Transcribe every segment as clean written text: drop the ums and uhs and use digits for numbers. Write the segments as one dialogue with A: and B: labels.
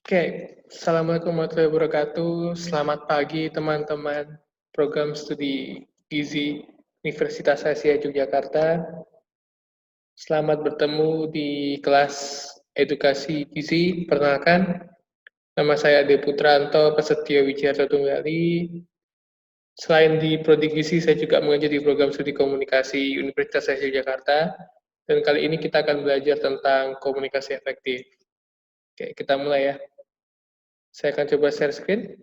A: Oke, Assalamualaikum warahmatullahi wabarakatuh. Selamat pagi teman-teman program studi Gizi Universitas Asia Yogyakarta. Selamat bertemu di kelas edukasi gizi. Perkenalkan, nama saya Ade Putranto, Prasetyo Wijarto Tunggali. Selain di Prodi Gizi, saya juga mengajar di program studi komunikasi Universitas Asia Yogyakarta. Dan kali ini kita akan belajar tentang komunikasi efektif. Oke, kita mulai ya. Saya akan coba share screen.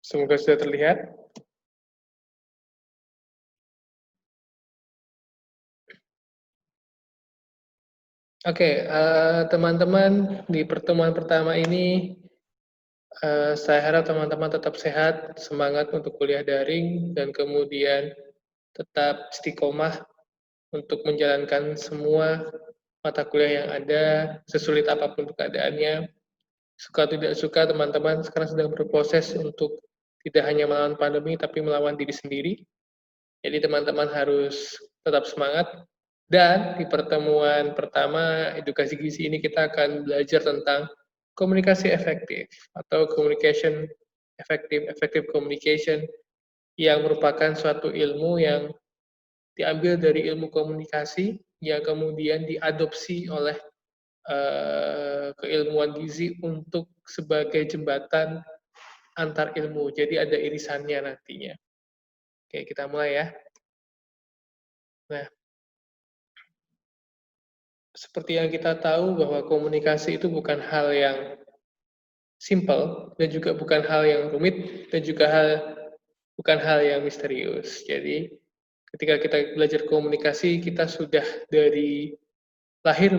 A: Semoga sudah terlihat. Oke, teman-teman, di pertemuan pertama ini, saya harap teman-teman tetap sehat, semangat untuk kuliah daring, dan kemudian tetap istiqomah untuk menjalankan semua mata kuliah yang ada, sesulit apapun keadaannya. Suka tidak suka, teman-teman sekarang sedang berproses untuk tidak hanya melawan pandemi, tapi melawan diri sendiri. Jadi teman-teman harus tetap semangat. Dan di pertemuan pertama edukasi gizi ini kita akan belajar tentang komunikasi efektif atau communication efektif, effective communication, yang merupakan suatu ilmu yang diambil dari ilmu komunikasi yang kemudian diadopsi oleh keilmuan gizi untuk sebagai jembatan antar ilmu. Jadi ada irisannya nantinya. Oke, kita mulai ya. Nah, seperti yang kita tahu bahwa komunikasi itu bukan hal yang simple dan juga bukan hal yang rumit dan juga bukan hal yang misterius. Jadi ketika kita belajar komunikasi, kita sudah dari lahir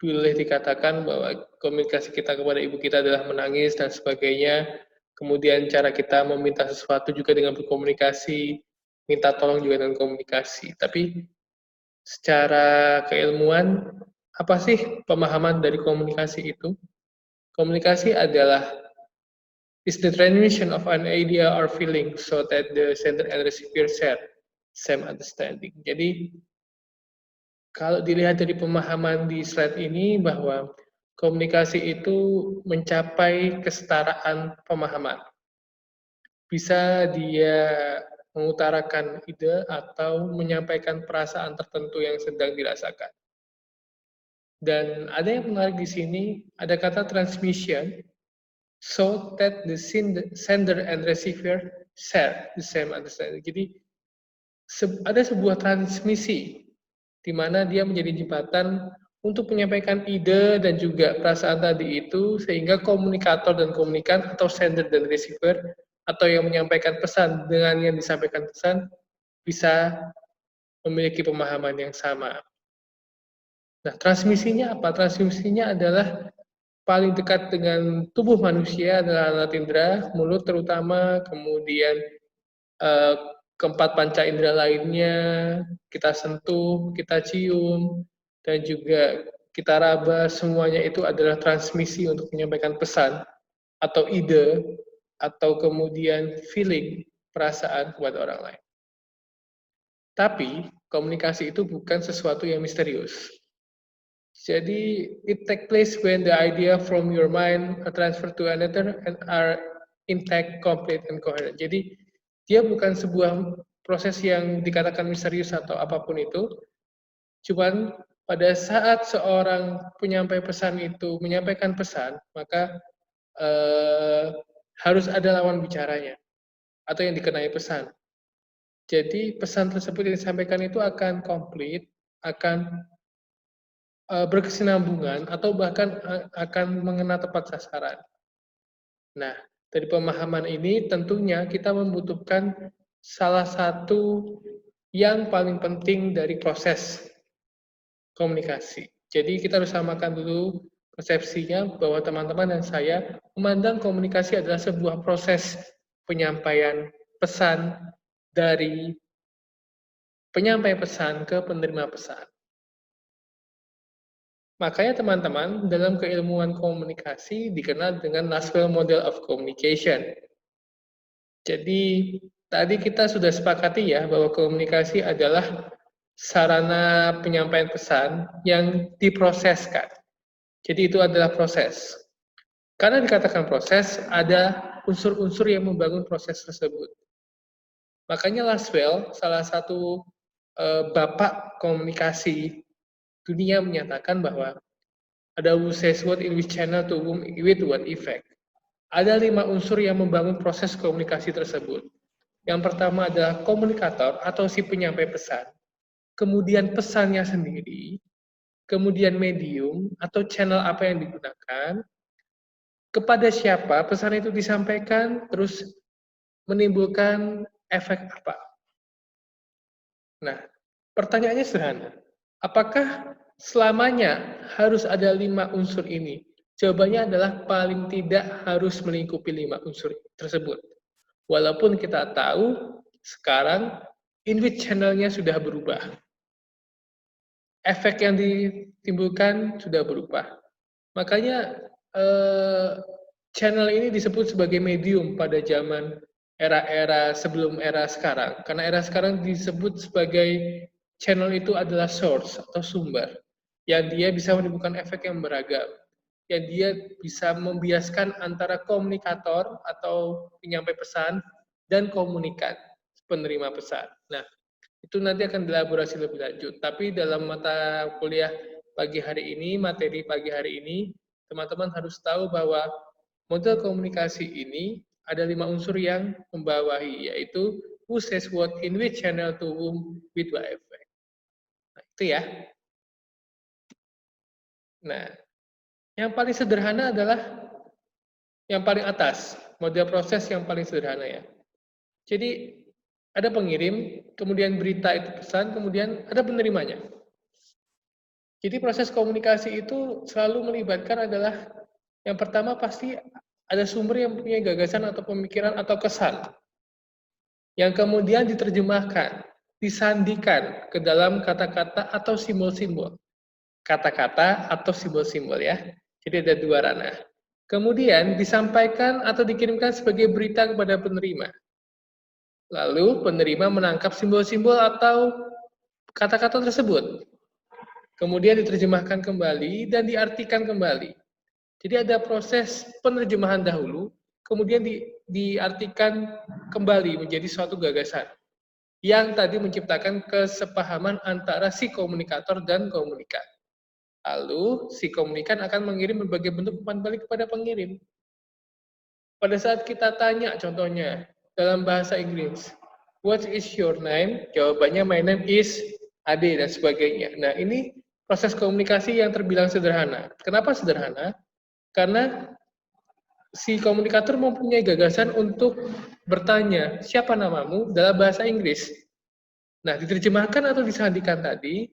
A: boleh dikatakan bahwa komunikasi kita kepada ibu kita adalah menangis dan sebagainya. Kemudian cara kita meminta sesuatu juga dengan berkomunikasi, minta tolong juga dengan komunikasi. Tapi secara keilmuan, apa sih pemahaman dari komunikasi itu? Komunikasi adalah is the transmission of an idea or feeling so that the sender and receiver share same understanding. Jadi kalau dilihat dari pemahaman di slide ini bahwa komunikasi itu mencapai kesetaraan pemahaman. Bisa dia mengutarakan ide atau menyampaikan perasaan tertentu yang sedang dirasakan. Dan ada yang menarik di sini, ada kata transmission, so that the sender and receiver share the same understanding. Jadi ada sebuah transmisi di mana dia menjadi jembatan untuk menyampaikan ide dan juga perasaan tadi itu sehingga komunikator dan komunikan atau sender dan receiver atau yang menyampaikan pesan dengan yang disampaikan pesan bisa memiliki pemahaman yang sama. Nah, transmisinya apa? Transmisinya adalah paling dekat dengan tubuh manusia adalah alat indera, mulut terutama, kemudian eh, keempat panca indera lainnya, kita sentuh, kita cium, dan juga kita raba, semuanya itu adalah transmisi untuk menyampaikan pesan atau ide atau kemudian feeling, perasaan kepada orang lain. Tapi komunikasi itu bukan sesuatu yang misterius. Jadi it take place when the idea from your mind are transferred to another and are intact, complete, and coherent. Jadi dia bukan sebuah proses yang dikatakan misterius atau apapun itu, cuman pada saat seorang penyampai pesan itu menyampaikan pesan, maka harus ada lawan bicaranya atau yang dikenai pesan. Jadi pesan tersebut yang disampaikan itu akan komplit, akan berkesinambungan atau bahkan akan mengena tepat sasaran. Nah, dari pemahaman ini tentunya kita membutuhkan salah satu yang paling penting dari proses komunikasi. Jadi kita harus samakan dulu persepsinya bahwa teman-teman dan saya memandang komunikasi adalah sebuah proses penyampaian pesan dari penyampai pesan ke penerima pesan. Makanya teman-teman, dalam keilmuan komunikasi dikenal dengan Laswell Model of Communication. Jadi, Tadi kita sudah sepakati ya bahwa komunikasi adalah sarana penyampaian pesan yang diproseskan. Jadi itu adalah proses. Karena dikatakan proses, ada unsur-unsur yang membangun proses tersebut. Makanya Laswell, salah satu bapak komunikasi dunia menyatakan bahwa ada who says what in which channel to whom with what effect. Ada 5 unsur yang membangun proses komunikasi tersebut. Yang pertama adalah komunikator atau si penyampai pesan, kemudian pesannya sendiri, kemudian medium atau channel apa yang digunakan, kepada siapa pesan itu disampaikan, terus menimbulkan efek apa. Nah, pertanyaannya sederhana. Apakah selamanya harus ada 5 unsur ini? Jawabannya adalah paling tidak harus melingkupi 5 unsur tersebut. Walaupun kita tahu sekarang in which channel-nya sudah berubah. Efek yang ditimbulkan sudah berubah. Makanya channel ini disebut sebagai medium pada zaman era-era sebelum era sekarang. Karena era sekarang disebut sebagai channel itu adalah source atau sumber yang dia bisa menimbulkan efek yang beragam. Yang dia bisa membiaskan antara komunikator atau penyampai pesan dan komunikan, penerima pesan. Nah, itu nanti akan dielaborasi lebih lanjut. Tapi dalam mata kuliah pagi hari ini, materi pagi hari ini, teman-teman harus tahu bahwa model komunikasi ini ada 5 unsur yang membawahi, yaitu who says what, in which channel, to whom, with what effect. Nah, itu ya. Nah, yang paling sederhana adalah yang paling atas, model proses yang paling sederhana ya. Jadi, ada pengirim, kemudian berita itu pesan, kemudian ada penerimanya. Jadi proses komunikasi itu selalu melibatkan adalah yang pertama pasti ada sumber yang punya gagasan atau pemikiran atau kesan yang kemudian diterjemahkan, disandikan ke dalam kata-kata atau simbol-simbol. Kata-kata atau simbol-simbol ya. Jadi ada 2 ranah. Kemudian disampaikan atau dikirimkan sebagai berita kepada penerima. Lalu penerima menangkap simbol-simbol atau kata-kata tersebut. Kemudian diterjemahkan kembali dan diartikan kembali. Jadi ada proses penerjemahan dahulu, kemudian diartikan kembali menjadi suatu gagasan yang tadi menciptakan kesepahaman antara si komunikator dan komunikan. Lalu si komunikan akan mengirim berbagai bentuk umpan balik kepada pengirim. Pada saat kita tanya contohnya dalam bahasa Inggris, what is your name? Jawabannya my name is Ade dan sebagainya. Nah, ini proses komunikasi yang terbilang sederhana. Kenapa sederhana? Karena si komunikator mempunyai gagasan untuk bertanya, siapa namamu dalam bahasa Inggris. Nah, diterjemahkan atau disandikan tadi,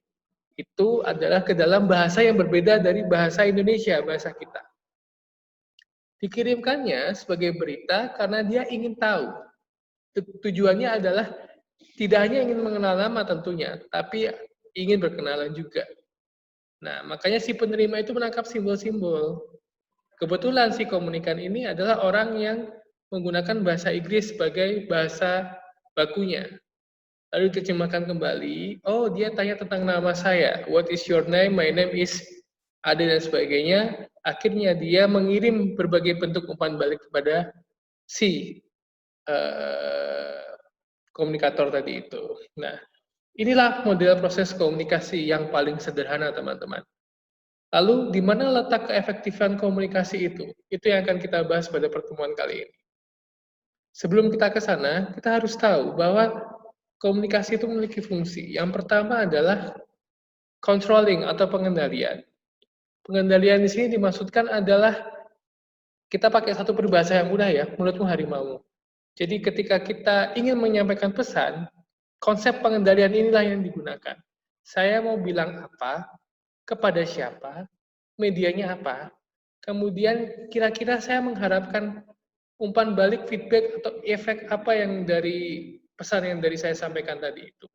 A: itu adalah ke dalam bahasa yang berbeda dari bahasa Indonesia, bahasa kita. Dikirimkannya sebagai berita karena dia ingin tahu. Tujuannya adalah tidak hanya ingin mengenal nama tentunya, tapi ingin berkenalan juga. Nah, makanya si penerima itu menangkap simbol-simbol. Kebetulan si komunikan ini adalah orang yang menggunakan bahasa Inggris sebagai bahasa bakunya. Lalu diterjemahkan kembali, oh dia tanya tentang nama saya, what is your name, my name is Ade dan sebagainya. Akhirnya dia mengirim berbagai bentuk umpan balik kepada si komunikator tadi itu. Nah, inilah model proses komunikasi yang paling sederhana, teman-teman. Lalu, di mana letak keefektifan komunikasi itu? Itu yang akan kita bahas pada pertemuan kali ini. Sebelum kita ke sana, kita harus tahu bahwa komunikasi itu memiliki fungsi. Yang pertama adalah controlling atau pengendalian. Pengendalian di sini dimaksudkan adalah kita pakai satu peribahasa yang mudah ya, mulutmu harimau. Jadi ketika kita ingin menyampaikan pesan, konsep pengendalian inilah yang digunakan. Saya mau bilang apa, kepada siapa, medianya apa, kemudian kira-kira saya mengharapkan umpan balik feedback atau efek apa yang dari pesan yang dari saya sampaikan tadi itu.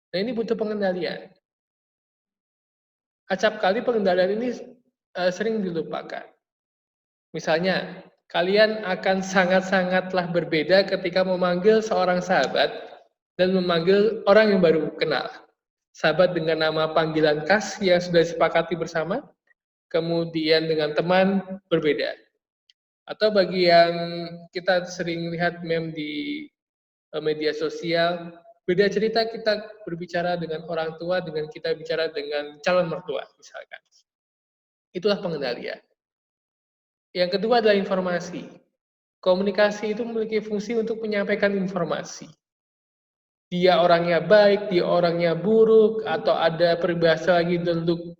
A: Nah, ini butuh pengendalian. Acap kali pengendalian ini sering dilupakan. Misalnya, Kalian akan sangat-sangatlah berbeda ketika memanggil seorang sahabat dan memanggil orang yang baru kenal. Sahabat dengan nama panggilan khas yang sudah disepakati bersama, kemudian dengan teman berbeda. Atau bagi yang kita sering lihat meme di media sosial, beda cerita kita berbicara dengan orang tua dengan kita bicara dengan calon mertua, misalkan. Itulah pengendalian. Yang kedua adalah informasi. Komunikasi itu memiliki fungsi untuk menyampaikan informasi. Dia orangnya baik, dia orangnya buruk, atau ada peribahasa lagi untuk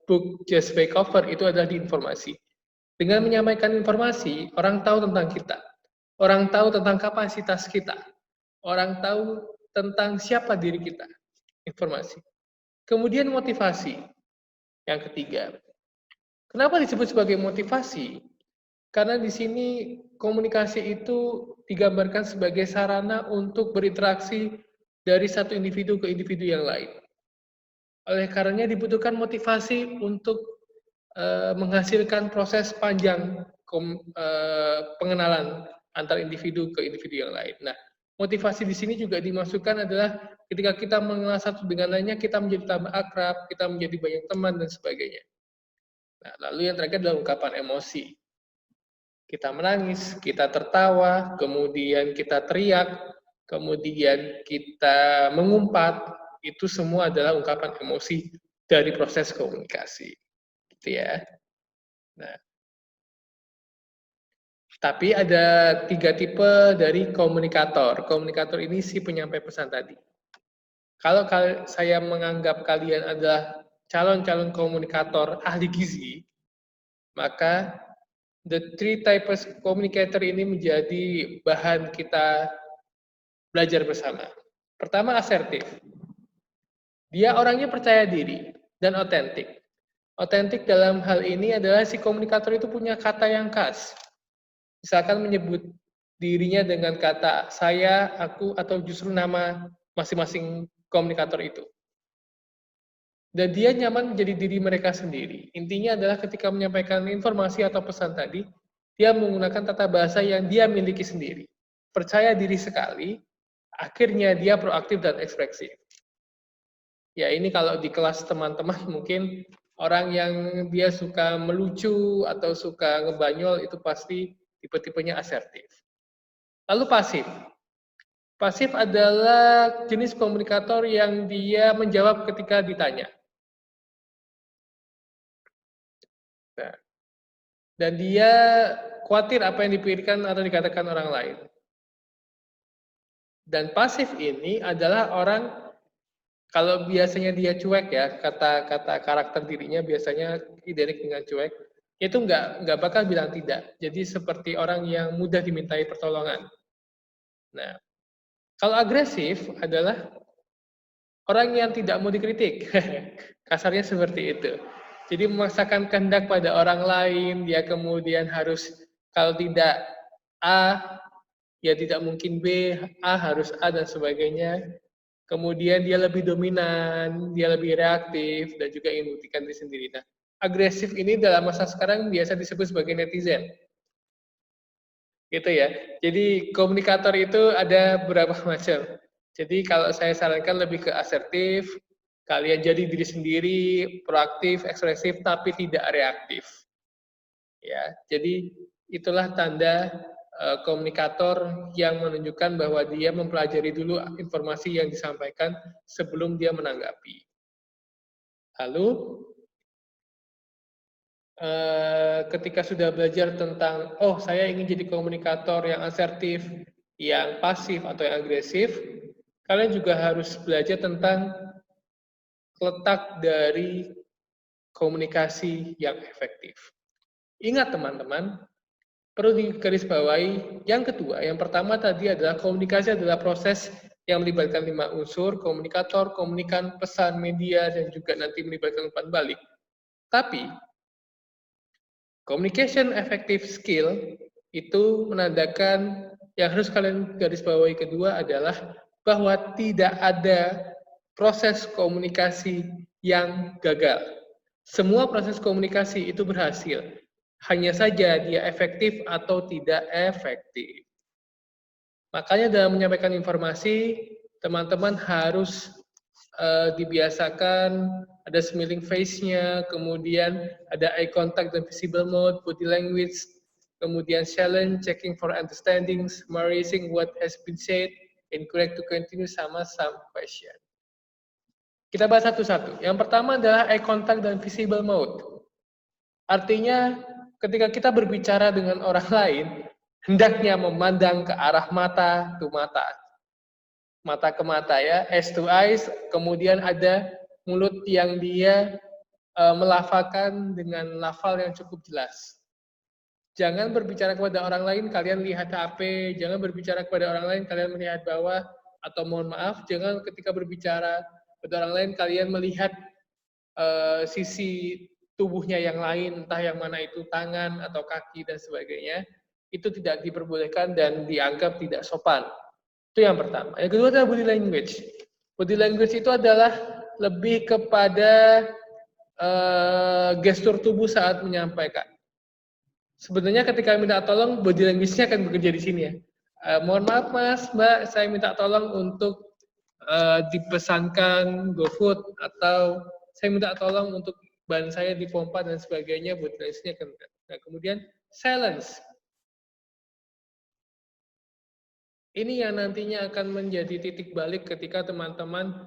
A: book just by cover, itu adalah di informasi. Dengan menyampaikan informasi, orang tahu tentang kita. Orang tahu tentang kapasitas kita. Orang tahu tentang siapa diri kita. Informasi. Kemudian motivasi. Yang ketiga. Kenapa disebut sebagai motivasi? Karena di sini komunikasi itu digambarkan sebagai sarana untuk berinteraksi dari satu individu ke individu yang lain. Oleh karenanya dibutuhkan motivasi untuk menghasilkan proses panjang pengenalan antar individu ke individu yang lain. Nah, motivasi di sini juga dimasukkan adalah ketika kita mengenal satu dengan lainnya, kita menjadi tambah akrab, kita menjadi banyak teman, dan sebagainya. Nah, lalu yang terakhir adalah ungkapan emosi. Kita menangis, kita tertawa, kemudian kita teriak, kemudian kita mengumpat, itu semua adalah ungkapan emosi dari proses komunikasi. Gitu ya. Nah, tapi ada 3 tipe dari komunikator. Komunikator ini si penyampai pesan tadi. Kalau saya menganggap kalian adalah calon-calon komunikator ahli gizi, maka the three types communicator ini menjadi bahan kita belajar bersama. Pertama, asertif. Dia orangnya percaya diri dan otentik. Otentik dalam hal ini adalah si komunikator itu punya kata yang khas. Misalkan menyebut dirinya dengan kata saya, aku, atau justru nama masing-masing komunikator itu. Dan dia nyaman menjadi diri mereka sendiri. Intinya adalah ketika menyampaikan informasi atau pesan tadi, dia menggunakan tata bahasa yang dia miliki sendiri. Percaya diri sekali, akhirnya dia proaktif dan ekspresif. Ya ini kalau di kelas teman-teman mungkin orang yang dia suka melucu atau suka ngebanyol itu pasti tipe-tipenya asertif. Lalu pasif. Pasif adalah jenis komunikator yang dia menjawab ketika ditanya. Nah, dan dia khawatir apa yang dipikirkan atau dikatakan orang lain. Dan pasif ini adalah orang, kalau biasanya dia cuek ya, kata-kata karakter dirinya biasanya identik dengan cuek, itu nggak bakal bilang tidak. Jadi seperti orang yang mudah dimintai pertolongan. Nah, kalau agresif adalah orang yang tidak mau dikritik. Kasarnya seperti itu. Jadi memaksakan kehendak pada orang lain, dia kemudian harus, kalau tidak A, ya tidak mungkin B, A harus A, dan sebagainya. Kemudian dia lebih dominan, dia lebih reaktif, dan juga ingin membuktikan diri sendiri. Nah, agresif ini dalam masa sekarang biasa disebut sebagai netizen. Gitu ya. Jadi komunikator itu ada beberapa macam. Jadi kalau saya sarankan lebih ke asertif, kalian jadi diri sendiri, proaktif, ekspresif, tapi tidak reaktif. Ya, jadi itulah tanda komunikator yang menunjukkan bahwa dia mempelajari dulu informasi yang disampaikan sebelum dia menanggapi. Lalu ketika sudah belajar tentang, oh saya ingin jadi komunikator yang asertif, yang pasif atau yang agresif, kalian juga harus belajar tentang letak dari komunikasi yang efektif. Ingat teman-teman, perlu digarisbawahi yang kedua, yang pertama tadi adalah komunikasi adalah proses yang melibatkan 5 unsur, komunikator, komunikan, pesan, media, dan juga nanti melibatkan umpan balik. Tapi communication effective skill itu menandakan yang harus kalian garis bawahi kedua adalah bahwa tidak ada proses komunikasi yang gagal. Semua proses komunikasi itu berhasil. hanya saja dia efektif atau tidak efektif. Makanya dalam menyampaikan informasi, teman-teman harus dibiasakan ada smiling face-nya, kemudian ada eye contact dan visible mode, body language, kemudian challenge, checking for understanding, summarizing what has been said, encourage to continue, sama some question. Kita bahas satu-satu. Yang pertama adalah eye contact dan visible mode. Artinya ketika kita berbicara dengan orang lain, hendaknya memandang ke arah mata ke mata. Mata ke mata ya, eyes to eyes, kemudian ada mulut yang dia melafalkan dengan lafal yang cukup jelas. Jangan berbicara kepada orang lain, kalian lihat HP, jangan berbicara kepada orang lain, kalian melihat bawah, atau mohon maaf, jangan ketika berbicara kepada orang lain, kalian melihat sisi tubuhnya yang lain, entah yang mana itu tangan atau kaki dan sebagainya, itu tidak diperbolehkan dan dianggap tidak sopan. Itu yang pertama. Yang kedua adalah body language. Body language itu adalah lebih kepada gestur tubuh saat menyampaikan. Sebenarnya ketika minta tolong, body language-nya akan bekerja di sini ya. Mohon maaf Mas, Mbak, saya minta tolong untuk dipesankan GoFood, atau saya minta tolong untuk ban saya dipompa dan sebagainya, body language-nya akan. Nah, kemudian silence. Ini yang nantinya akan menjadi titik balik ketika teman-teman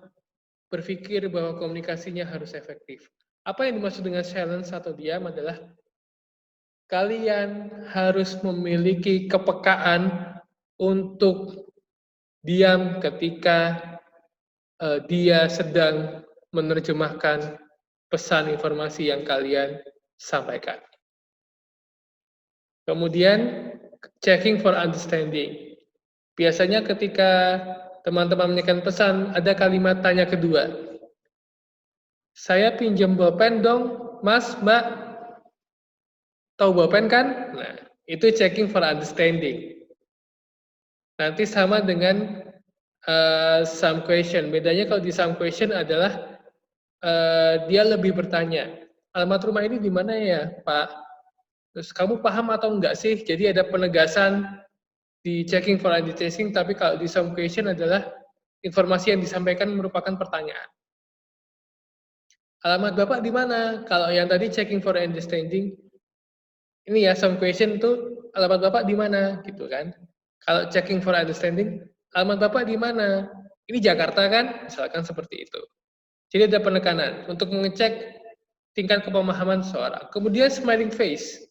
A: berpikir bahwa komunikasinya harus efektif. Apa yang dimaksud dengan silence atau diam adalah kalian harus memiliki kepekaan untuk diam ketika dia sedang menerjemahkan pesan informasi yang kalian sampaikan. Kemudian, checking for understanding. Biasanya ketika teman-teman menyampaikan pesan, ada kalimat tanya kedua. Saya pinjam bolpen dong, Mas, Mbak. Tahu bolpen kan? Nah, itu checking for understanding. Nanti sama dengan some question. Bedanya kalau di some question adalah dia lebih bertanya. Alamat rumah ini di mana ya, Pak? Terus kamu paham atau enggak sih? Jadi ada penegasan di checking for understanding, tapi kalau di some question adalah informasi yang disampaikan merupakan pertanyaan. Alamat Bapak di mana? Kalau yang tadi checking for understanding, ini ya some question itu alamat Bapak di mana gitu kan. Kalau checking for understanding, alamat Bapak di mana? Ini Jakarta kan? Misalkan seperti itu. Jadi ada penekanan untuk mengecek tingkat kepemahaman seseorang. Kemudian smiling face.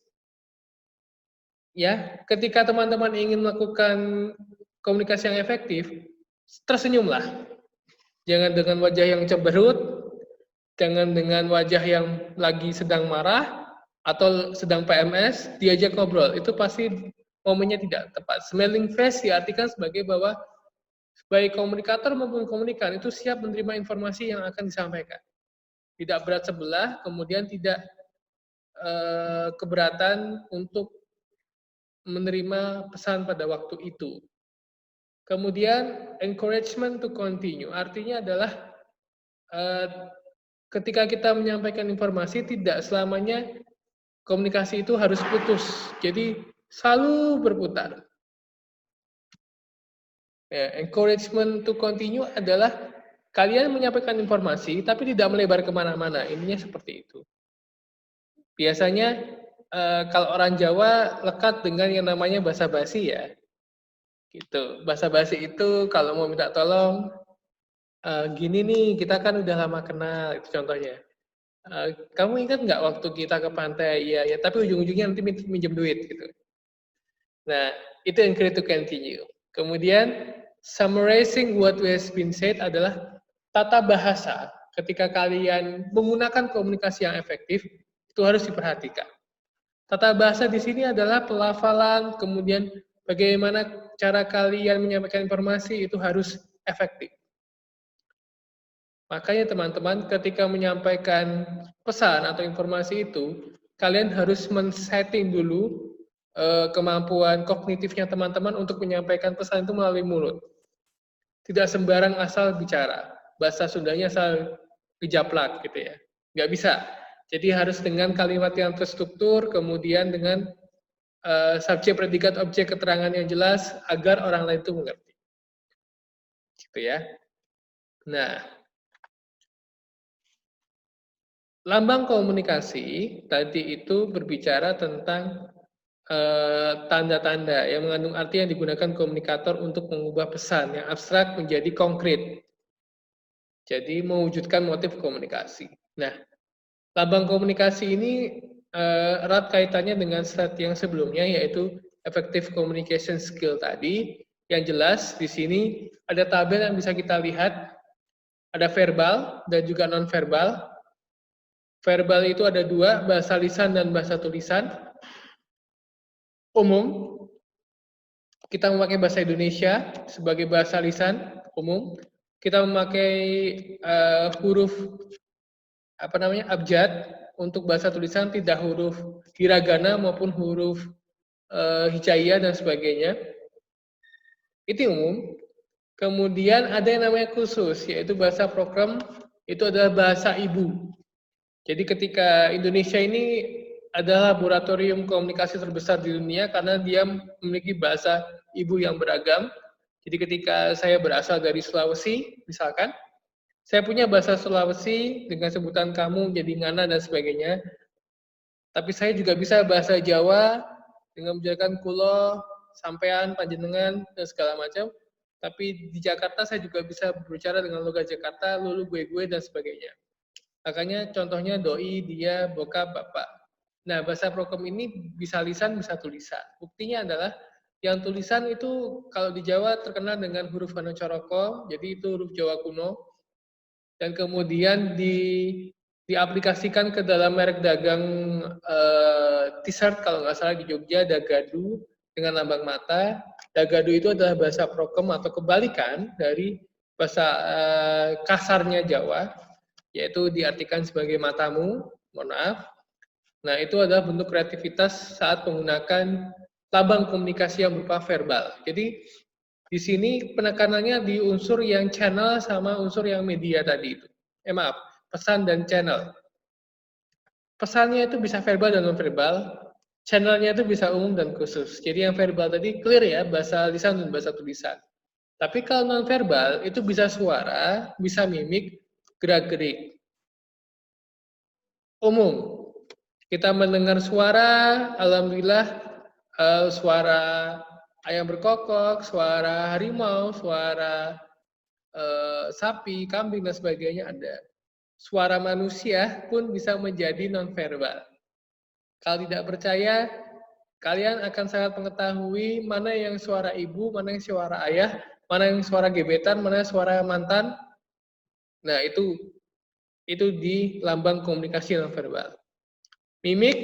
A: Ya, ketika teman-teman ingin melakukan komunikasi yang efektif, tersenyumlah. Jangan dengan wajah yang cemberut, jangan dengan wajah yang lagi sedang marah atau sedang PMS, diajak ngobrol. Itu pasti momennya tidak tepat. Smiling face diartikan sebagai bahwa baik komunikator maupun komunikan itu siap menerima informasi yang akan disampaikan. Tidak berat sebelah, kemudian tidak keberatan untuk menerima pesan pada waktu itu. Kemudian encouragement to continue, artinya adalah ketika kita menyampaikan informasi tidak selamanya komunikasi itu harus putus. Jadi selalu berputar. Ya, encouragement to continue adalah kalian menyampaikan informasi tapi tidak melebar kemana-mana. Intinya seperti itu. Biasanya kalau orang Jawa lekat dengan yang namanya basa-basi ya. Gitu. Basa-basi itu kalau mau minta tolong, gini nih, kita kan udah lama kenal, itu contohnya. Kamu ingat nggak waktu kita ke pantai? Iya, ya, tapi ujung-ujungnya nanti minjem duit gitu. Nah, itu encourage to continue. Kemudian, summarizing what has been said adalah tata bahasa. Ketika kalian menggunakan komunikasi yang efektif, itu harus diperhatikan. Tata bahasa di sini adalah pelafalan, kemudian bagaimana cara kalian menyampaikan informasi itu harus efektif. Makanya teman-teman ketika menyampaikan pesan atau informasi itu, kalian harus men-setting dulu kemampuan kognitifnya teman-teman untuk menyampaikan pesan itu melalui mulut. Tidak sembarang asal bicara. Bahasa Sundanya asal gejaplak gitu ya. Nggak bisa. Jadi harus dengan kalimat yang terstruktur, kemudian dengan subjek, predikat, objek, keterangan yang jelas agar orang lain itu mengerti. Gitu ya. Nah, lambang komunikasi tadi itu berbicara tentang tanda-tanda yang mengandung arti yang digunakan komunikator untuk mengubah pesan yang abstrak menjadi konkret. Jadi mewujudkan motif komunikasi. Nah, lambang komunikasi ini erat kaitannya dengan slide yang sebelumnya, yaitu effective communication skill tadi. Yang jelas di sini ada tabel yang bisa kita lihat, ada verbal dan juga non-verbal. Verbal itu ada dua, bahasa lisan dan bahasa tulisan. Umum, kita memakai bahasa Indonesia sebagai bahasa lisan umum. Kita memakai huruf abjad untuk bahasa tulisan, tidak huruf hiragana maupun huruf hijaiyah dan sebagainya. Itu umum. Kemudian ada yang namanya khusus, yaitu bahasa program, itu adalah bahasa ibu. Jadi ketika Indonesia ini adalah laboratorium komunikasi terbesar di dunia karena dia memiliki bahasa ibu yang beragam. Jadi ketika saya berasal dari Sulawesi, misalkan, saya punya bahasa Sulawesi dengan sebutan kamu, jadi ngana dan sebagainya. Tapi saya juga bisa bahasa Jawa dengan menjalankan kulo, sampean, panjenengan, dan segala macam. Tapi di Jakarta saya juga bisa berbicara dengan logat Jakarta, lulu, gue, dan sebagainya. Makanya contohnya doi, dia, bokap, bapak. Nah, bahasa prokem ini bisa lisan, bisa tulisan. Buktinya adalah yang tulisan itu kalau di Jawa terkenal dengan huruf Hanacaraka, jadi itu huruf Jawa kuno. Dan kemudian diaplikasikan ke dalam merek dagang t-shirt kalau nggak salah di Jogja, Dagadu dengan lambang mata. Dagadu itu adalah bahasa prokem atau kebalikan dari bahasa kasarnya Jawa, yaitu diartikan sebagai matamu, mohon maaf. Nah, itu adalah bentuk kreativitas saat menggunakan lambang komunikasi yang berupa verbal. Jadi, di sini penekanannya di unsur yang channel sama unsur yang media tadi itu. Maaf, pesan dan channel. Pesannya itu bisa verbal dan non-verbal, channelnya itu bisa umum dan khusus. Jadi yang verbal tadi clear ya, bahasa lisan dan bahasa tulisan. Tapi kalau non-verbal itu bisa suara, bisa mimik, gerak-gerik. Umum. Kita mendengar suara, alhamdulillah suara ayam berkokok, suara harimau, suara sapi, kambing dan sebagainya ada. Suara manusia pun bisa menjadi nonverbal. Kalau tidak percaya, kalian akan sangat mengetahui mana yang suara ibu, mana yang suara ayah, mana yang suara gebetan, mana yang suara mantan. Nah, itu di lambang komunikasi nonverbal. Mimik,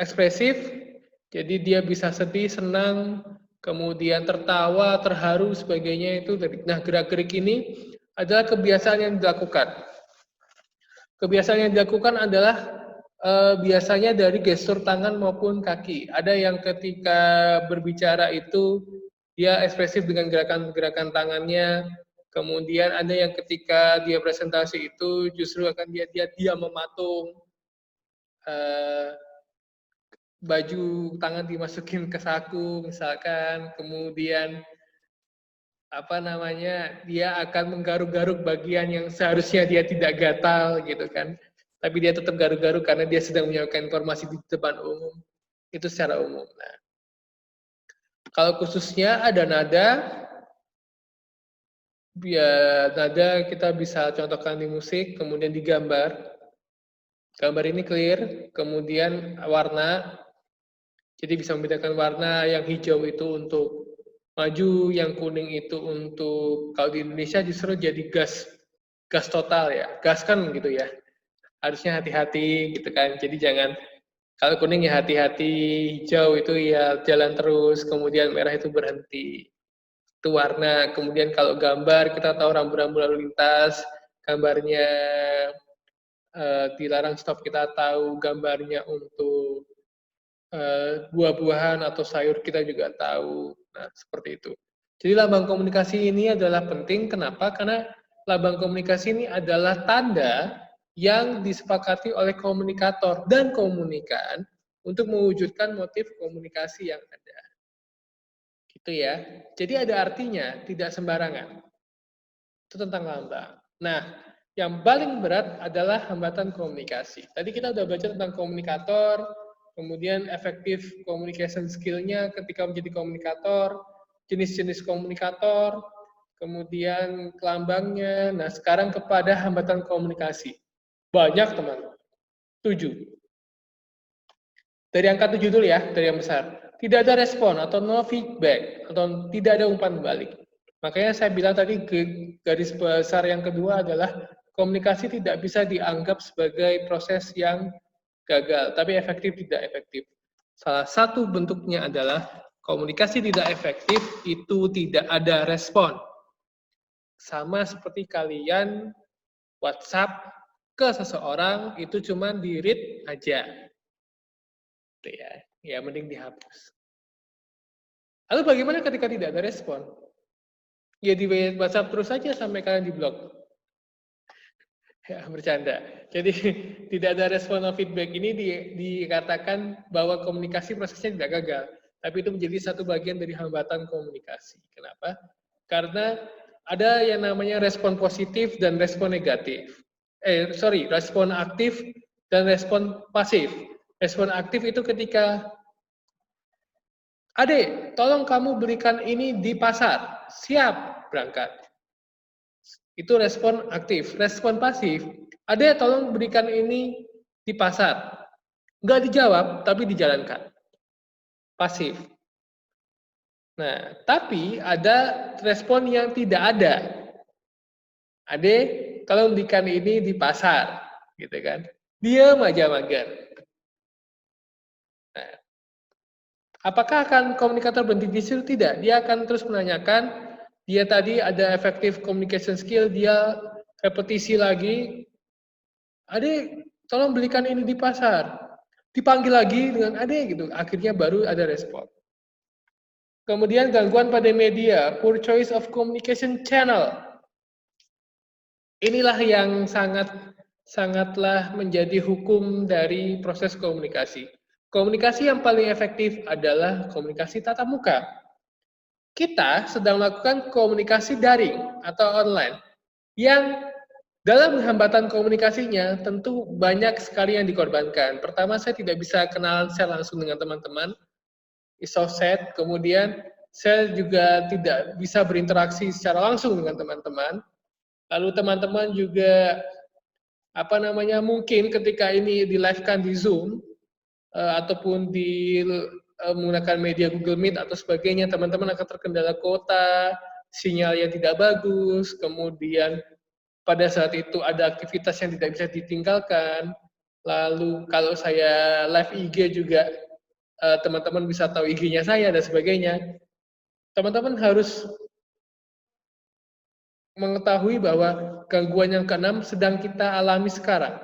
A: ekspresif, jadi dia bisa sedih, senang, kemudian tertawa, terharu, sebagainya itu. Nah, gerak-gerik ini adalah kebiasaan yang dilakukan. Kebiasaan yang dilakukan adalah biasanya dari gestur tangan maupun kaki. Ada yang ketika berbicara itu dia ekspresif dengan gerakan-gerakan tangannya. Kemudian ada yang ketika dia presentasi itu justru akan dia mematung. Baju tangan dimasukin ke saku misalkan, kemudian dia akan menggaruk-garuk bagian yang seharusnya dia tidak gatal gitu kan, tapi dia tetap garuk-garuk karena dia sedang menyampaikan informasi di depan umum. Itu secara umum. Nah, kalau khususnya ada nada, nada kita bisa contohkan di musik, kemudian di gambar. Gambar ini clear, kemudian warna. Jadi bisa membedakan warna, yang hijau itu untuk maju, yang kuning itu untuk, kalau di Indonesia justru jadi gas total ya, gas kan gitu ya. Harusnya hati-hati gitu kan, jadi jangan, kalau kuning ya hati-hati, hijau itu ya jalan terus, kemudian merah itu berhenti. Itu warna. Kemudian kalau gambar, kita tahu rambu-rambu lalu lintas, gambarnya dilarang stop, kita tahu gambarnya untuk buah-buahan atau sayur kita juga tahu. Nah, seperti itu. Jadi lambang komunikasi ini adalah penting. Kenapa? Karena lambang komunikasi ini adalah tanda yang disepakati oleh komunikator dan komunikan untuk mewujudkan motif komunikasi yang ada. Gitu ya. Jadi ada artinya, tidak sembarangan. Itu tentang lambang. Nah, yang paling berat adalah hambatan komunikasi. Tadi kita udah belajar tentang komunikator, kemudian efektif communication skill-nya ketika menjadi komunikator, jenis-jenis komunikator, kemudian kelambangnya. Nah, sekarang kepada hambatan komunikasi. Banyak, teman. 7. Dari angka 7 dulu ya, dari yang besar. Tidak ada respon atau no feedback, atau tidak ada umpan balik. Makanya saya bilang tadi garis besar yang kedua adalah komunikasi tidak bisa dianggap sebagai proses yang gagal, tapi efektif tidak efektif. Salah satu bentuknya adalah komunikasi tidak efektif itu tidak ada respon. Sama seperti kalian WhatsApp ke seseorang itu cuma di-read aja. Ya mending dihapus. Lalu bagaimana ketika tidak ada respon? Ya di WhatsApp terus saja sampai kalian di-blok. Ya, bercanda. Jadi tidak ada respon atau feedback ini dikatakan bahwa komunikasi prosesnya tidak gagal. Tapi itu menjadi satu bagian dari hambatan komunikasi. Kenapa? Karena ada yang namanya respon positif dan respon negatif. Respon aktif dan respon pasif. Respon aktif itu ketika, "Adek, tolong kamu belikan ini di pasar." Siap, berangkat. Itu respon aktif. Respon pasif, "Adek, tolong berikan ini di pasar." Nggak dijawab, tapi dijalankan. Pasif. Nah, tapi ada respon yang tidak ada. "Adek, tolong berikan ini di pasar." Gitu kan. Diam aja mager. Nah, apakah akan komunikator berhenti di situ? Tidak. Dia akan terus menanyakan. Dia tadi ada effective communication skill, dia repetisi lagi. "Adek, tolong belikan ini di pasar." Dipanggil lagi dengan "adek" gitu. Akhirnya baru ada respon. Kemudian gangguan pada media, poor choice of communication channel. Inilah yang sangatlah menjadi hukum dari proses komunikasi. Komunikasi yang paling efektif adalah komunikasi tatap muka. Kita sedang melakukan komunikasi daring atau online yang dalam hambatan komunikasinya tentu banyak sekali yang dikorbankan. Pertama, saya tidak bisa kenalan secara langsung dengan teman-teman, isoset, kemudian saya juga tidak bisa berinteraksi secara langsung dengan teman-teman. Lalu teman-teman juga mungkin ketika ini di-live-kan di Zoom ataupun menggunakan media Google Meet atau sebagainya, teman-teman akan terkendala kuota, sinyal yang tidak bagus, kemudian pada saat itu ada aktivitas yang tidak bisa ditinggalkan. Lalu kalau saya live IG juga teman-teman bisa tahu IG-nya saya dan sebagainya. Teman-teman harus mengetahui bahwa gangguan yang keenam sedang kita alami sekarang,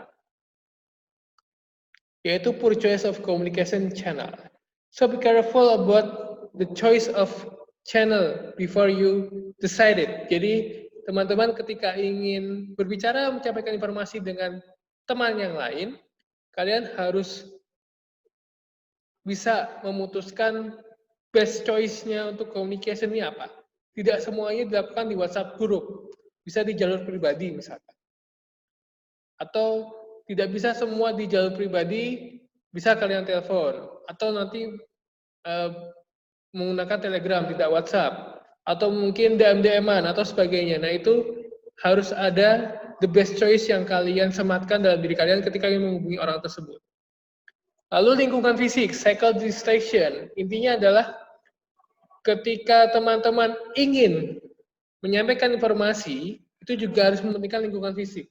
A: yaitu poor choice of communication channel. So be careful about the choice of channel before you decide it. Jadi teman-teman ketika ingin berbicara, menyampaikan informasi dengan teman yang lain, kalian harus bisa memutuskan best choice-nya untuk communication ini apa. Tidak semuanya dilakukan di WhatsApp grup. Bisa di jalur pribadi misalkan. Atau tidak bisa semua di jalur pribadi, bisa kalian telepon. Atau nanti menggunakan Telegram, tidak WhatsApp. Atau mungkin DM-DM-an atau sebagainya. Nah itu harus ada the best choice yang kalian sematkan dalam diri kalian ketika kalian menghubungi orang tersebut. Lalu lingkungan fisik, cycle distraction. Intinya adalah ketika teman-teman ingin menyampaikan informasi, itu juga harus mementingkan lingkungan fisik.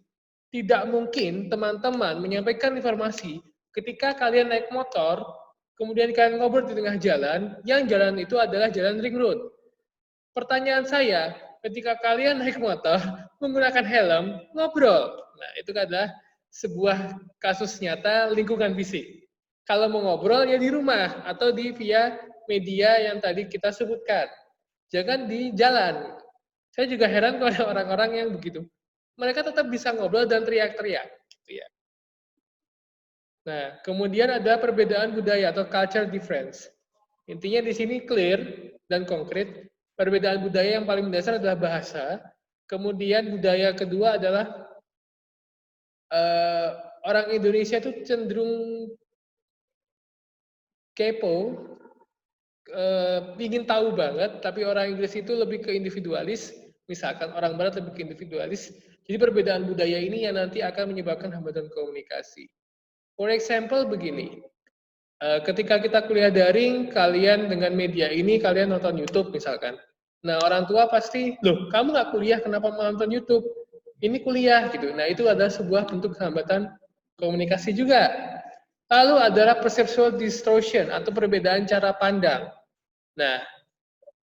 A: Tidak mungkin teman-teman menyampaikan informasi ketika kalian naik motor, kemudian kalian ngobrol di tengah jalan, yang jalan itu adalah jalan ring road. Pertanyaan saya, ketika kalian naik motor, menggunakan helm, ngobrol. Nah, itu adalah sebuah kasus nyata lingkungan fisik. Kalau mau ngobrol ya di rumah atau via media yang tadi kita sebutkan. Jangan di jalan. Saya juga heran kalau ada orang-orang yang begitu. Mereka tetap bisa ngobrol dan teriak-teriak. gitu ya. Nah, kemudian ada perbedaan budaya atau culture difference. Intinya di sini clear dan konkret. Perbedaan budaya yang paling mendasar adalah bahasa. Kemudian budaya kedua adalah eh, orang Indonesia itu cenderung kepo, ingin tahu banget, tapi orang Inggris itu lebih ke individualis. Misalkan orang Barat lebih ke individualis. Jadi perbedaan budaya ini yang nanti akan menyebabkan hambatan komunikasi. For example begini, ketika kita kuliah daring, kalian dengan media ini, kalian nonton YouTube misalkan. Nah, orang tua pasti, loh, kamu nggak kuliah, kenapa mau nonton YouTube? Ini kuliah, gitu. Nah, itu adalah sebuah bentuk hambatan komunikasi juga. Lalu adalah perceptual distortion, atau perbedaan cara pandang. Nah,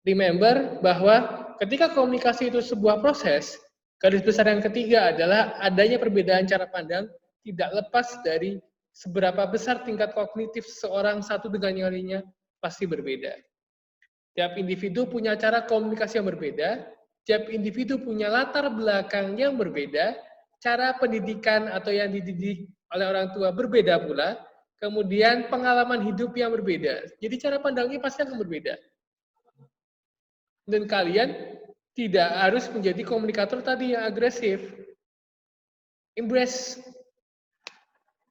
A: remember bahwa ketika komunikasi itu sebuah proses, garis besar yang ketiga adalah adanya perbedaan cara pandang tidak lepas dari seberapa besar tingkat kognitif seseorang satu dengan yang lainnya pasti berbeda. Tiap individu punya cara komunikasi yang berbeda, tiap individu punya latar belakang yang berbeda, cara pendidikan atau yang dididik oleh orang tua berbeda pula, kemudian pengalaman hidup yang berbeda. Jadi cara pandangnya pasti akan berbeda. Dan kalian tidak harus menjadi komunikator tadi yang agresif. Embrace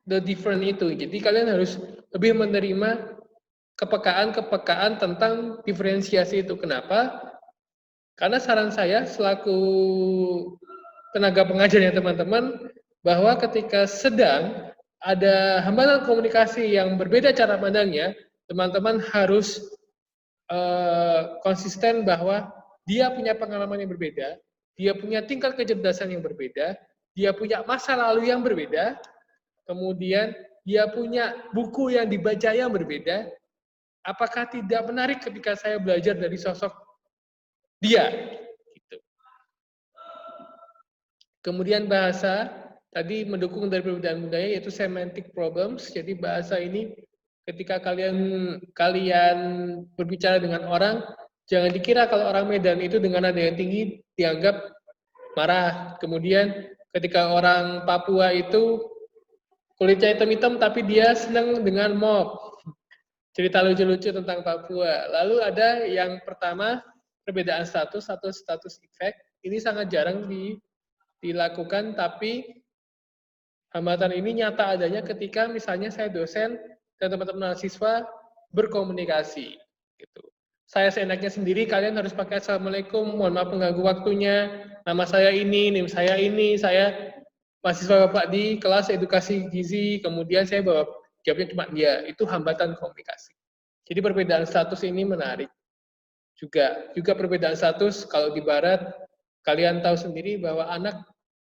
A: the different itu. Jadi kalian harus lebih menerima kepekaan-kepekaan tentang diferensiasi itu. Kenapa? Karena saran saya selaku tenaga pengajarnya teman-teman, bahwa ketika sedang ada hambatan komunikasi yang berbeda cara pandangnya, teman-teman harus konsisten bahwa dia punya pengalaman yang berbeda, dia punya tingkat kecerdasan yang berbeda, dia punya masa lalu yang berbeda, kemudian dia punya buku yang dibaca yang berbeda. Apakah tidak menarik ketika saya belajar dari sosok dia? Gitu. Kemudian bahasa, tadi mendukung dari perbedaan budaya, yaitu semantic problems. Jadi bahasa ini ketika kalian berbicara dengan orang, jangan dikira kalau orang Medan itu dengan nada yang tinggi dianggap marah. Kemudian ketika orang Papua itu kulitnya hitam-hitam tapi dia senang dengan mop. Cerita lucu-lucu tentang Papua. Lalu ada yang pertama, perbedaan status atau status effect. Ini sangat jarang dilakukan, tapi hambatan ini nyata adanya ketika misalnya saya dosen dan teman-teman mahasiswa berkomunikasi. Gitu. Saya seenaknya sendiri, kalian harus pakai Assalamualaikum, mohon maaf mengganggu waktunya, nama saya ini, NIM saya ini, saya mahasiswa Bapak di kelas edukasi gizi, kemudian saya bawa jawabnya cuma dia, itu hambatan komunikasi. Jadi perbedaan status ini menarik. Juga perbedaan status, kalau di Barat, kalian tahu sendiri bahwa anak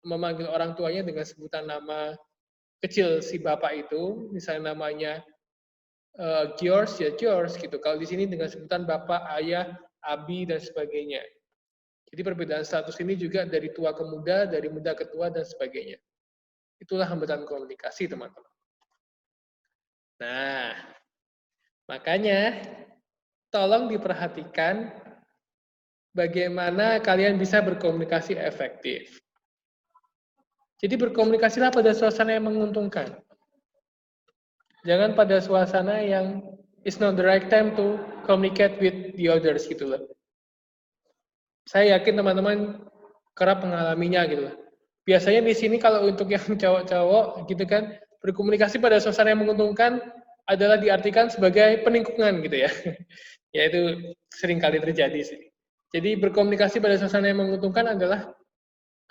A: memanggil orang tuanya dengan sebutan nama kecil si bapak itu, misalnya namanya George, ya George gitu. Kalau di sini dengan sebutan bapak, ayah, abi, dan sebagainya. Jadi perbedaan status ini juga dari tua ke muda, dari muda ke tua, dan sebagainya. Itulah hambatan komunikasi, teman-teman. Nah, makanya tolong diperhatikan bagaimana kalian bisa berkomunikasi efektif. Jadi berkomunikasilah pada suasana yang menguntungkan. Jangan pada suasana yang it's not the right time to communicate with the others gitu loh. Saya yakin teman-teman kerap mengalaminya gitu loh. Biasanya di sini kalau untuk yang cowok-cowok gitu kan, berkomunikasi pada suasana yang menguntungkan adalah diartikan sebagai peningkungan gitu ya. Ya itu sering kali terjadi sih. Jadi berkomunikasi pada suasana yang menguntungkan adalah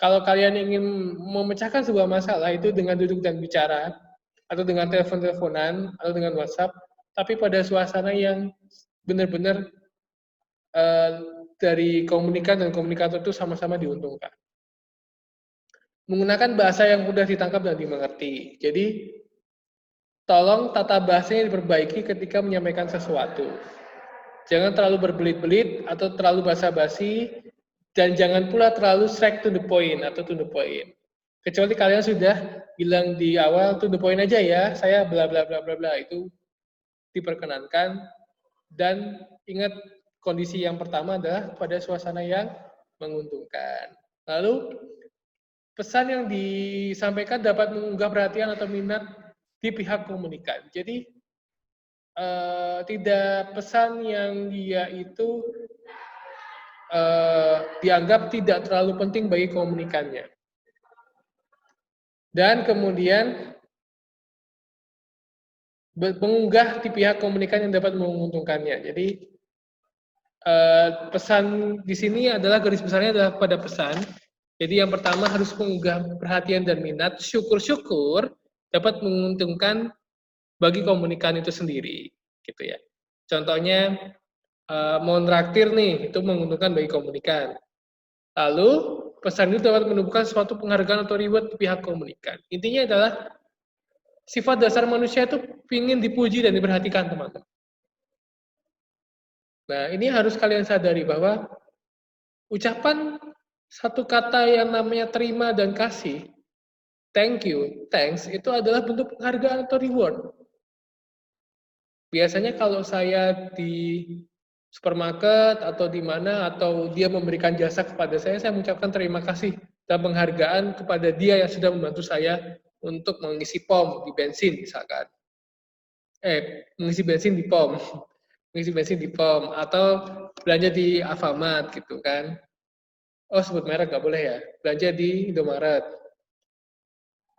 A: kalau kalian ingin memecahkan sebuah masalah itu dengan duduk dan bicara, atau dengan telepon-teleponan, atau dengan WhatsApp, tapi pada suasana yang benar-benar dari komunikan dan komunikator itu sama-sama diuntungkan. Menggunakan bahasa yang mudah ditangkap dan dimengerti. Jadi, tolong tata bahasanya diperbaiki ketika menyampaikan sesuatu. Jangan terlalu berbelit-belit atau terlalu basa-basi, dan jangan pula terlalu straight to the point atau to the point. Kecuali kalian sudah bilang di awal to the point aja ya, saya bla bla bla bla bla, itu diperkenankan. Dan ingat kondisi yang pertama adalah pada suasana yang menguntungkan. Lalu pesan yang disampaikan dapat mengunggah perhatian atau minat di pihak komunikan. Jadi tidak pesan yang dia itu dianggap tidak terlalu penting bagi komunikannya. Dan kemudian mengunggah di pihak komunikan yang dapat menguntungkannya. Jadi pesan di sini adalah garis besarnya adalah pada pesan. Jadi yang pertama harus mengunggah perhatian dan minat. Syukur-syukur dapat menguntungkan bagi komunikan itu sendiri, gitu ya. Contohnya mau traktir nih, itu menguntungkan bagi komunikan. Lalu pesan itu dapat menumbuhkan suatu penghargaan atau reward di pihak komunikan. Intinya adalah sifat dasar manusia itu ingin dipuji dan diperhatikan, teman-teman. Nah, ini harus kalian sadari bahwa ucapan satu kata yang namanya terima dan kasih, thank you, thanks, itu adalah bentuk penghargaan atau reward. Biasanya kalau saya di supermarket atau di mana, atau dia memberikan jasa kepada saya mengucapkan terima kasih dan penghargaan kepada dia yang sudah membantu saya untuk mengisi pom di bensin misalkan. Mengisi bensin di pom. Mengisi bensin di pom, atau belanja di Alfamart gitu kan. Oh, sebut merek nggak boleh ya. Belanja di Indomaret.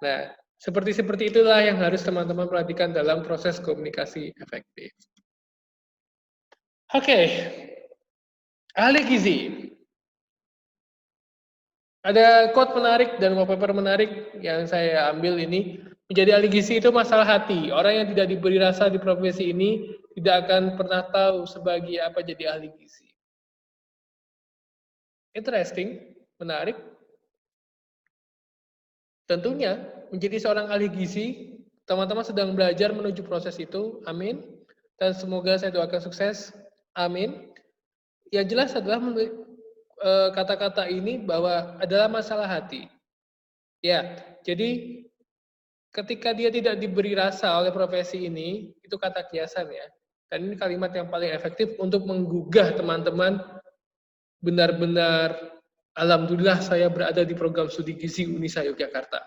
A: Nah, seperti itulah yang harus teman-teman perhatikan dalam proses komunikasi efektif. Oke. Ahli gizi. Ada quote menarik dan wallpaper menarik yang saya ambil ini. Menjadi ahli gizi itu masalah hati. Orang yang tidak diberi rasa di profesi ini tidak akan pernah tahu sebagai apa jadi ahli gizi. Interesting, menarik. Tentunya, menjadi seorang ahli gizi, teman-teman sedang belajar menuju proses itu, amin. Dan semoga saya doakan sukses, amin. Yang jelas adalah kata-kata ini bahwa adalah masalah hati. Ya, jadi ketika dia tidak diberi rasa oleh profesi ini, itu kata kiasan ya. Dan ini kalimat yang paling efektif untuk menggugah teman-teman benar-benar, alhamdulillah saya berada di program studi gizi Unisa Yogyakarta.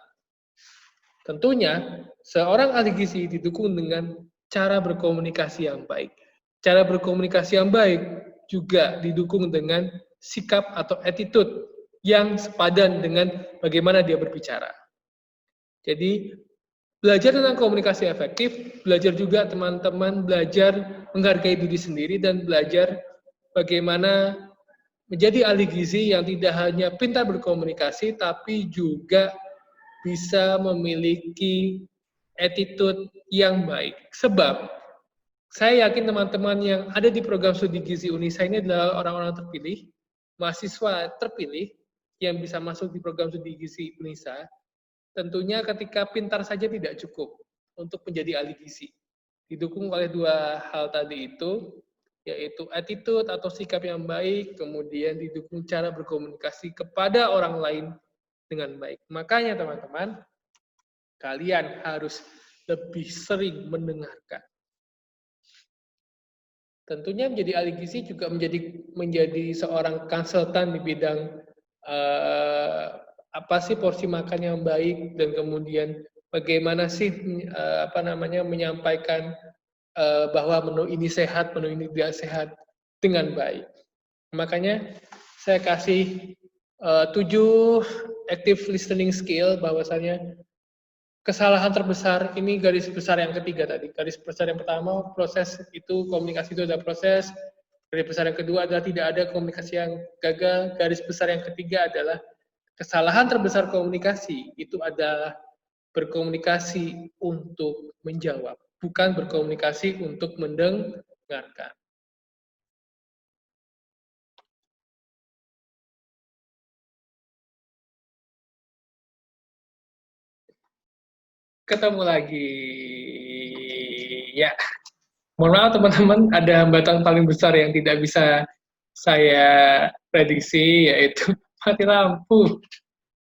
A: Tentunya, seorang ahli gizi didukung dengan cara berkomunikasi yang baik. Cara berkomunikasi yang baik juga didukung dengan sikap atau attitude yang sepadan dengan bagaimana dia berbicara. Jadi, belajar tentang komunikasi efektif, belajar juga teman-teman belajar menghargai diri sendiri dan belajar bagaimana menjadi ahli gizi yang tidak hanya pintar berkomunikasi, tapi juga bisa memiliki attitude yang baik. Sebab, saya yakin teman-teman yang ada di program studi gizi Unisa ini adalah orang-orang terpilih, mahasiswa terpilih yang bisa masuk di program studi gizi Unisa. Tentunya ketika pintar saja tidak cukup untuk menjadi ahli gizi. Didukung oleh dua hal tadi itu, yaitu attitude atau sikap yang baik, kemudian didukung cara berkomunikasi kepada orang lain dengan baik. Makanya teman-teman, kalian harus lebih sering mendengarkan. Tentunya menjadi ahli gizi juga menjadi seorang konsultan di bidang apa sih porsi makan yang baik, dan kemudian bagaimana sih menyampaikan bahwa menu ini sehat, menu ini tidak sehat dengan baik. Makanya saya kasih 7 active listening skill, bahwasanya kesalahan terbesar, ini garis besar yang ketiga tadi. Garis besar yang pertama, proses itu, komunikasi itu adalah proses. Garis besar yang kedua adalah tidak ada komunikasi yang gagal. Garis besar yang ketiga adalah kesalahan terbesar komunikasi itu adalah berkomunikasi untuk menjawab, bukan berkomunikasi untuk mendengarkan. Ketemu lagi. Ya, mohon maaf teman-teman, ada hambatan paling besar yang tidak bisa saya prediksi, yaitu mati lampu.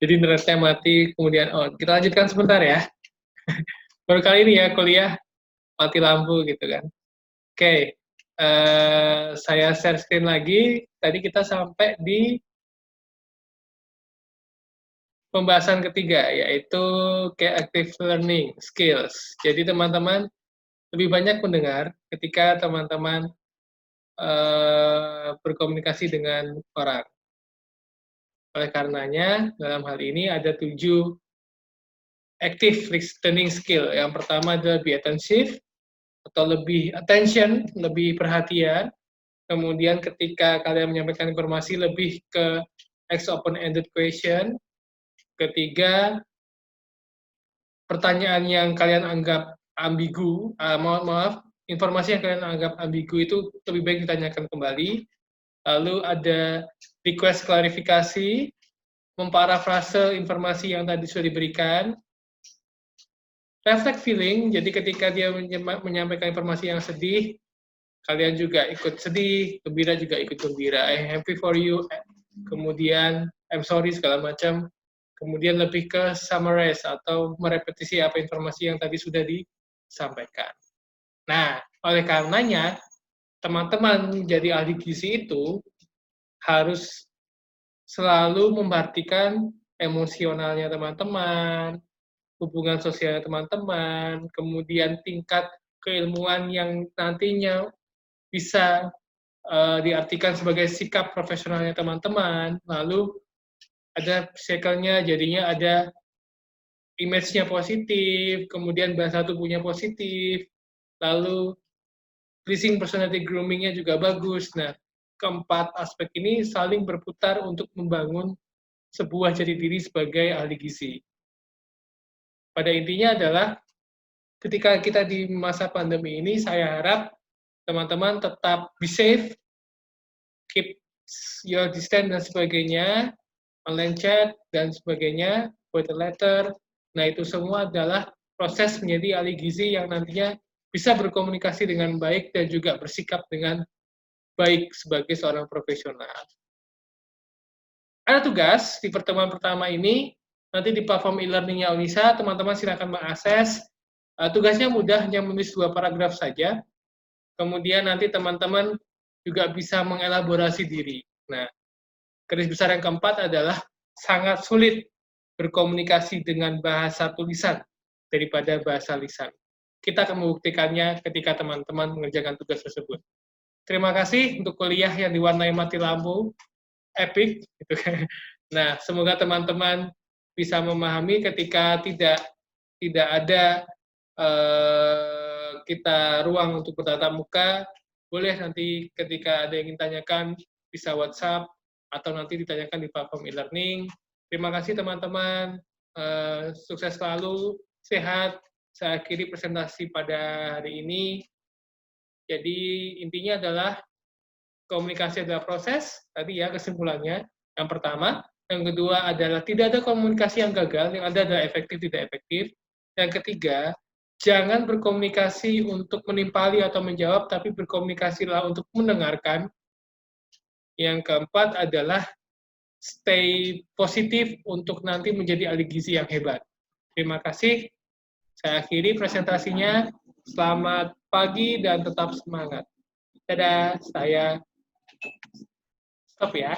A: Jadi internetnya mati, kemudian on. Kita lanjutkan sebentar ya. Baru kali ini ya kuliah mati lampu gitu kan. Oke, saya share screen lagi. Tadi kita sampai di pembahasan ketiga, yaitu active learning skills. Jadi teman-teman lebih banyak mendengar ketika teman-teman berkomunikasi dengan orang. Oleh karenanya, dalam hal ini ada 7 active listening skill. Yang pertama adalah be attentive, atau lebih attention, lebih perhatian. Kemudian ketika kalian menyampaikan informasi lebih ke ask open-ended question. Ketiga, pertanyaan yang kalian anggap ambigu, maaf, informasi yang kalian anggap ambigu itu lebih baik ditanyakan kembali. Lalu ada request klarifikasi, memparafrase informasi yang tadi sudah diberikan. Reflect feeling, jadi ketika dia menyampaikan informasi yang sedih, kalian juga ikut sedih, gembira juga ikut gembira. I'm happy for you, kemudian I'm sorry segala macam. Kemudian lebih ke summarize atau merepetisi apa informasi yang tadi sudah disampaikan. Nah, oleh karenanya, teman-teman menjadi ahli gizi itu harus selalu memperhatikan emosionalnya teman-teman, hubungan sosial teman-teman, kemudian tingkat keilmuan yang nantinya bisa diartikan sebagai sikap profesionalnya teman-teman, lalu ada circle-nya, jadinya ada image-nya positif, kemudian bahasa tubuhnya positif, lalu pleasing personality grooming-nya juga bagus. Nah, keempat aspek ini saling berputar untuk membangun sebuah jati diri sebagai ahli gizi. Pada intinya adalah ketika kita di masa pandemi ini, saya harap teman-teman tetap be safe, keep your distance dan sebagainya, online chat dan sebagainya, buat letter. Nah, itu semua adalah proses menjadi ahli gizi yang nantinya bisa berkomunikasi dengan baik dan juga bersikap dengan baik sebagai seorang profesional. Ada tugas di pertemuan pertama ini, nanti di platform e-learning-nya Unisa, teman-teman silakan mengakses. Tugasnya mudah, hanya menulis 2 paragraf saja. Kemudian nanti teman-teman juga bisa mengelaborasi diri. Nah, garis besar yang keempat adalah sangat sulit berkomunikasi dengan bahasa tulisan daripada bahasa lisan. Kita akan membuktikannya ketika teman-teman mengerjakan tugas tersebut. Terima kasih untuk kuliah yang diwarnai mati lampu, epic. Gitu kan. Nah, semoga teman-teman bisa memahami ketika tidak ada kita ruang untuk bertatap muka, boleh nanti ketika ada yang ingin tanyakan bisa WhatsApp atau nanti ditanyakan di platform e-learning. Terima kasih teman-teman, sukses selalu, sehat. Saya akhiri presentasi pada hari ini. Jadi intinya adalah komunikasi adalah proses, tadi ya kesimpulannya. Yang pertama. Yang kedua adalah tidak ada komunikasi yang gagal, yang ada adalah efektif, tidak efektif. Yang ketiga, jangan berkomunikasi untuk menimpali atau menjawab, tapi berkomunikasilah untuk mendengarkan. Yang keempat adalah stay positif untuk nanti menjadi ahli gizi yang hebat. Terima kasih. Saya akhiri presentasinya. Selamat pagi dan tetap semangat. Dadah, saya stop ya.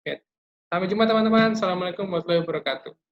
A: Oke. Sampai jumpa teman-teman. Assalamualaikum warahmatullahi wabarakatuh.